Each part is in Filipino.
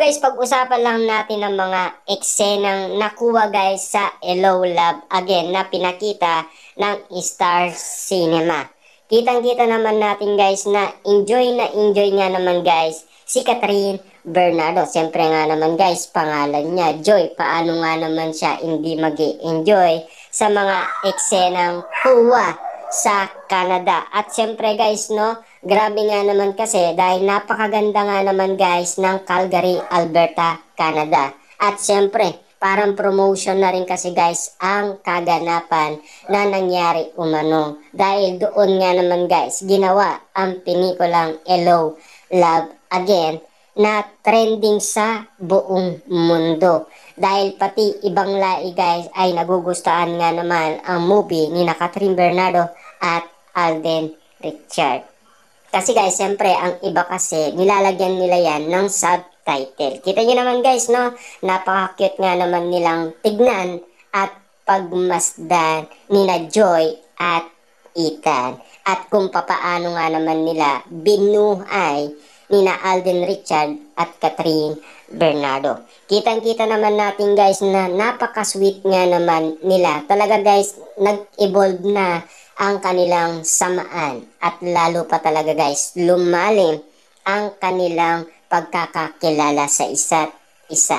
guys, pag-usapan lang natin ang mga eksenang nakuha guys sa Hello Love Again na pinakita ng Star Cinema. Kitang-kita naman natin guys na enjoy nga naman guys si Catherine Bernardo. Siyempre nga naman guys, pangalan niya Joy. Paano nga naman siya hindi mag-enjoy sa mga eksenang kuha sa Canada. At syempre guys, no, grabe nga naman kasi dahil napakaganda nga naman guys ng Calgary, Alberta, Canada. At syempre, parang promotion na rin kasi guys ang kaganapan na nangyari umano. Dahil doon nga naman guys, ginawa ang pinikulang Hello Love Again na trending sa buong mundo. Dahil pati ibang lai guys ay nagugustuhan nga naman ang movie ni Catherine Bernardo at Alden Richard. Kasi guys, siyempre ang iba kasi nilalagyan nila yan ng subtitle. Kita nyo naman guys, no? Napaka-cute nga naman nilang tignan at pagmasdan nila Joy at Ethan. At kung papaano nga naman nila binuhay nina Alden Richard at Catherine Bernardo. Kitang-kita naman natin guys na napaka-sweet nga naman nila. Talaga guys, nag-evolve na ang kanilang samaan at lalo pa talaga guys, lumalim ang kanilang pagkakakilala sa isa't isa.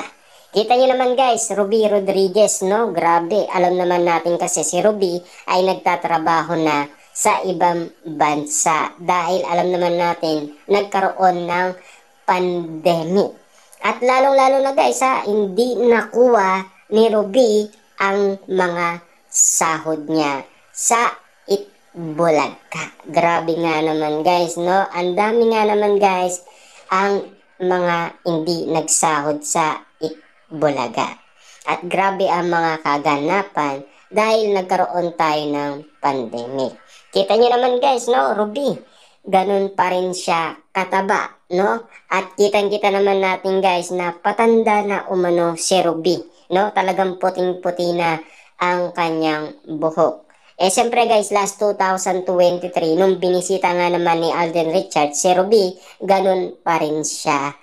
Kita nyo naman guys, Ruby Rodriguez, no? Grabe, alam naman natin kasi si Ruby ay nagtatrabaho na sa ibang bansa dahil alam naman natin nagkaroon ng pandemic. At lalong-lalo na guys hindi nakuha ni Ruby ang mga sahod niya sa Itbulaga. Grabe nga naman guys, no? Ang dami nga naman guys ang mga hindi nagsahod sa Itbulaga. At grabe ang mga kaganapan dahil nagkaroon tayo ng pandemic. Kita nyo naman guys, no? Ruby, ganun pa rin siya kataba, no? At kitang-kita naman natin guys na patanda na umano si Ruby, no? Talagang puting-puti na ang kanyang buhok. Siyempre guys, last 2023, nung binisita nga naman ni Alden Richard si Ruby, ganun pa rin siya.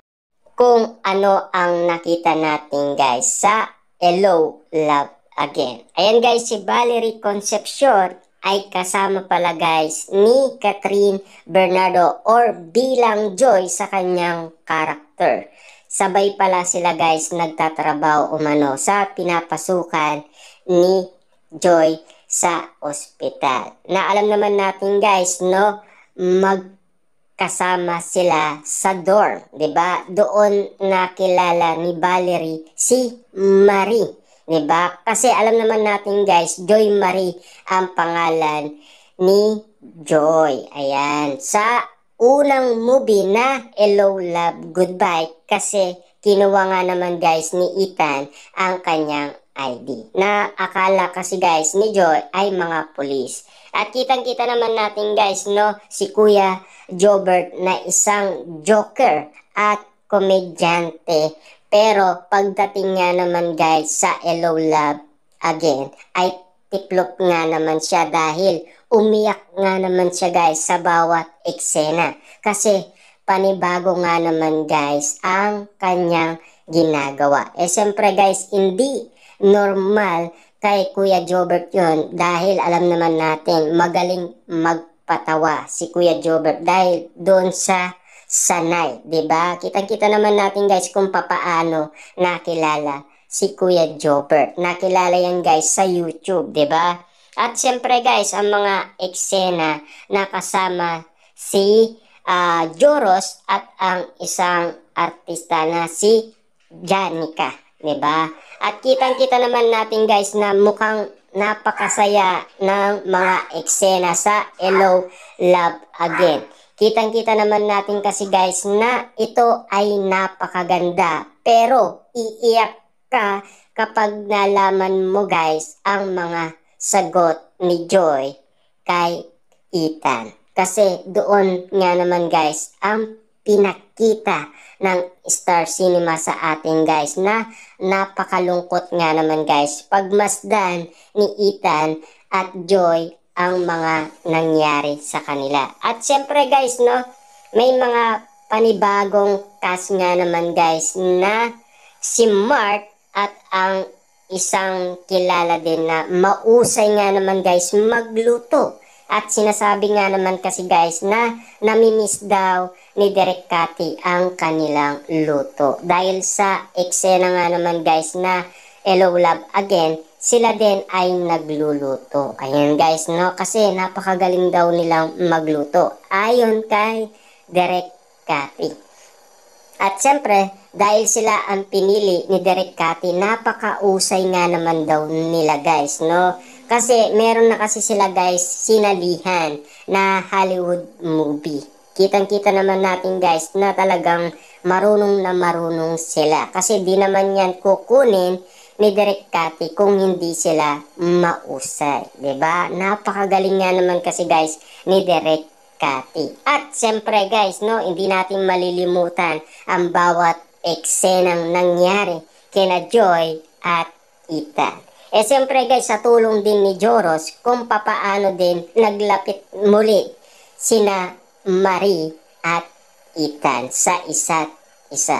Kung ano ang nakita natin guys sa Hello Love Again. Ayan guys, si Valerie Concepcion ay kasama pala guys ni Catherine Bernardo or bilang Joy sa kanyang karakter. Sabay pala sila guys nagtatrabaho umano sa pinapasukan ni Joy sa ospital. Na alam naman natin guys, no, magkasama sila sa dorm, 'di ba? Doon nakilala ni Valerie si Marie. Diba? Kasi alam naman natin guys, Joy Marie ang pangalan ni Joy. Ayan. Sa unang movie na Hello Love Goodbye, kasi kinuha nga naman guys ni Ethan ang kanyang ID. Na akala kasi guys ni Joy ay mga pulis. At kitang-kita naman natin guys, no, si Kuya Jobert na isang joker at komedyante. Pero pagdating nga naman guys sa Hello Love Again ay tiplop nga naman siya dahil umiyak nga naman siya guys sa bawat eksena. Kasi panibago nga naman guys ang kanyang ginagawa. Siyempre guys, hindi normal kay Kuya Jobert yon dahil alam naman natin magaling magpatawa si Kuya Jobert dahil doon sa sanay, 'di ba? Kitang-kita naman natin guys kung papaano nakilala si Kuya Jobert. Nakilala yan guys sa YouTube, 'di ba? At siyempre guys, ang mga eksena na kasama si Joros at ang isang artista na si Janica, 'di ba? At kitang-kita naman natin guys na mukhang napakasaya ng mga eksena sa Hello Love Again. Kitang-kita naman natin kasi guys na ito ay napakaganda. Pero iiyak ka kapag nalaman mo guys ang mga sagot ni Joy kay Ethan. Kasi doon nga naman guys ang pinakita ng Star Cinema sa atin guys na napakalungkot nga naman guys pagmasdan ni Ethan at Joy ang mga nangyari sa kanila. At siyempre guys, no, may mga panibagong cast nga naman guys na si Mark at ang isang kilala din na mausay nga naman guys magluto. At sinasabi nga naman kasi guys na namimiss daw ni Direk Cathy ang kanilang luto. Dahil sa eksena nga naman guys na Hello Love Again, sila din ay nagluluto. Ayan guys, no? Kasi napakagaling daw nilang magluto. Ayon kay Direk Cathy. At syempre, dahil sila ang pinili ni Direk Cathy, napakausay nga naman daw nila guys, no? Kasi meron na kasi sila guys sinalihan na Hollywood movie. Kitang-kita naman natin guys na talagang marunong na marunong sila. Kasi di naman yan kukunin ni Direk Cathy kung hindi sila mausay. 'Di ba? Napakagaling nga naman kasi guys ni Direk Cathy. At siyempre guys, no, hindi natin malilimutan ang bawat eksenang nangyari kina Joy at Ethan. Eh siyempre guys, sa tulong din ni Joros kung papaano din naglapit muli sina Marie at Ethan sa isa't isa.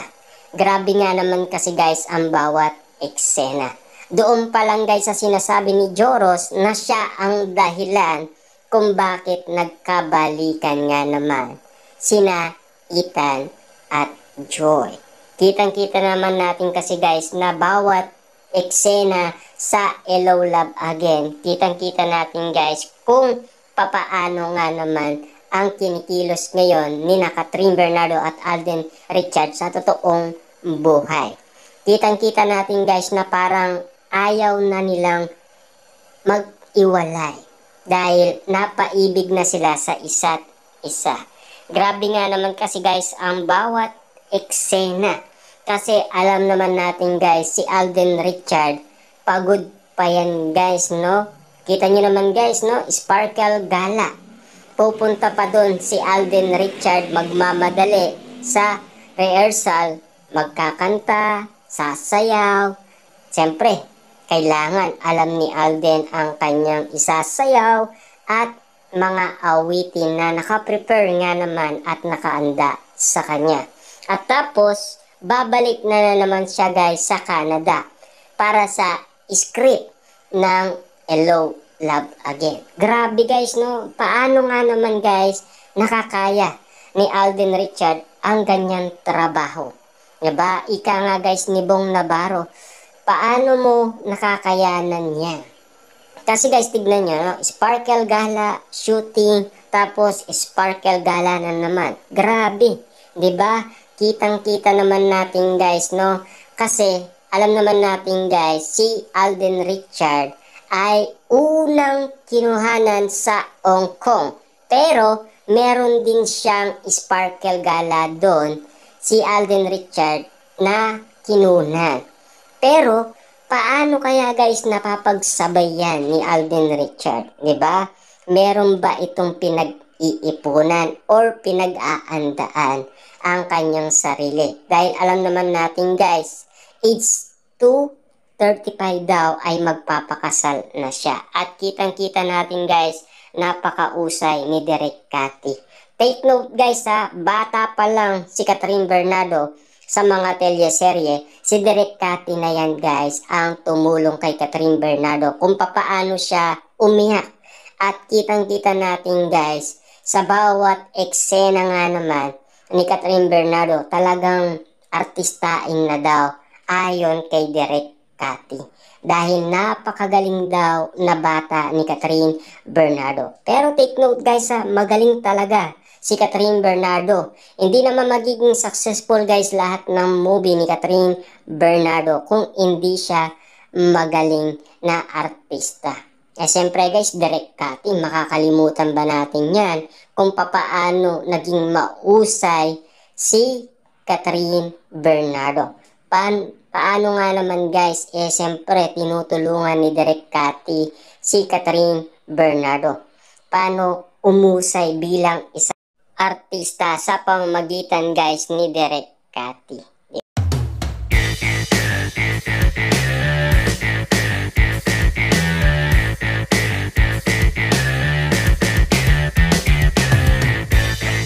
Grabe nga naman kasi guys ang bawat eksena. Doon pa lang guys sa sinasabi ni Joros na siya ang dahilan kung bakit nagkabalikan nga naman sina Ethan at Joy. Kitang-kita naman natin kasi guys na bawat eksena sa Hello Love Again, kitang-kita natin guys kung papaano nga naman ang kinikilos ngayon ni Catherine Bernardo at Alden Richards sa totoong buhay. Kitang-kita natin guys na parang ayaw na nilang mag-iwalay dahil napaibig na sila sa isa't isa. Grabe nga naman kasi guys ang bawat eksena. Kasi alam naman natin guys, si Alden Richard, pagod pa yan guys, no? Kita nyo naman guys, no? Sparkle Gala. Pupunta pa doon si Alden Richard magmamadali sa rehearsal, magkakanta, sasayaw. Siyempre, kailangan alam ni Alden ang kanyang isasayaw at mga awitin na nakaprepare nga naman at nakaanda sa kanya. At tapos, babalik na naman siya guys sa Canada para sa script ng Hello Love Again. Grabe guys, no? Paano nga naman guys nakakaya ni Alden Richard ang ganyan trabaho? Diba? Ika nga guys ni Bong Navarro, paano mo nakakayanan yan? Kasi guys, tignan nyo, no? Sparkle Gala, shooting, tapos Sparkle Gala na naman. Grabe, 'di ba? Kitang-kita naman natin guys, no? Kasi alam naman natin guys, si Alden Richard ay unang kinuhanan sa Hong Kong. Pero meron din siyang Sparkle Gala doon, si Alden Richard na kinunan. Pero, paano kaya guys napapagsabay yan ni Alden Richard? Diba? Meron ba itong pinag-iipunan or pinag-aandaan ang kanyang sarili? Dahil alam naman natin guys, age 235 daw ay magpapakasal na siya. At kitang-kita natin guys, napakausay ni Direk Cathy. Take note guys ha, bata pa lang si Catherine Bernardo sa mga teleserye, si Direk Cathy na yan guys ang tumulong kay Catherine Bernardo kung papaano siya umiyak. At kitang-kita natin guys, sa bawat eksena nga naman ni Catherine Bernardo, talagang artistain na daw ayon kay Direk Cathy. Dahil napakagaling daw na bata ni Catherine Bernardo. Pero take note guys ha, magaling talaga si Catherine Bernardo. Hindi naman magiging successful guys lahat ng movie ni Catherine Bernardo kung hindi siya magaling na artista. Eh siyempre guys, Direk Cathy, makakalimutan ba natin yan kung papaano naging mausay si Catherine Bernardo. Paano nga naman guys, eh siyempre tinutulungan ni Direk Cathy si Catherine Bernardo. Paano umusay bilang isa artista sa pamamagitan guys ni Direk Cathy.